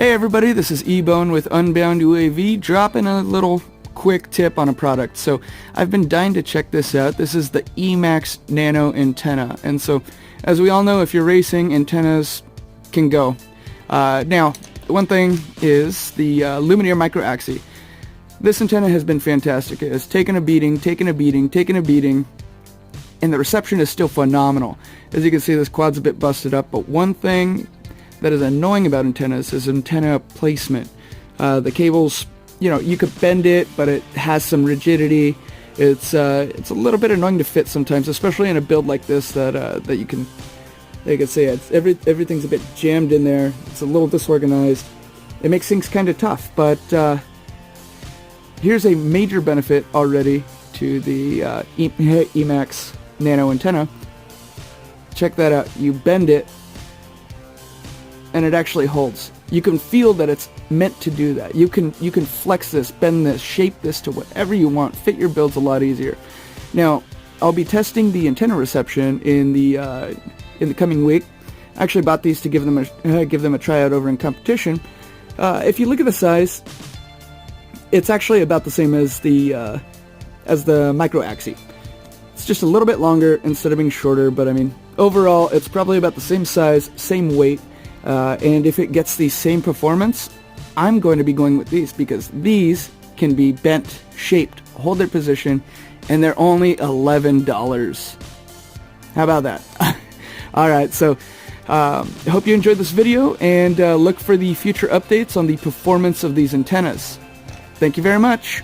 Hey everybody, this is E-Bone with UnboundUAV, dropping a little quick tip on a product. So I've been dying to check this out. This is the Emax Nano antenna, and so as we all know, if you're racing, antennas can go. Now, one thing is the Luminier Micro AXII. This antenna has been fantastic. It has taken a beating, and the reception is still phenomenal. As you can see, this quad's a bit busted up, but one thing that is annoying about antennas is antenna placement. The cables, you could bend it, but it has some rigidity. It's a little bit annoying to fit sometimes, especially in a build like this that you can say everything's a bit jammed in there. It's a little disorganized. It makes things kind of tough, but here's a major benefit already to the Emax Nano antenna. Check that out. You bend it, and it actually holds. You can feel that it's meant to do that. You can flex this, bend this, shape this to whatever you want, fit your builds a lot easier. Now, I'll be testing the antenna reception in the coming week. I actually bought these to give them a tryout over in competition. If you look at the size, it's actually about the same as the Micro AXII. It's just a little bit longer instead of being shorter, but I mean, overall, it's probably about the same size, same weight. And if it gets the same performance, I'm going to be going with these because these can be bent, shaped, hold their position, and they're only $11. How about that? Alright, so I hope you enjoyed this video, and look for the future updates on the performance of these antennas. Thank you very much.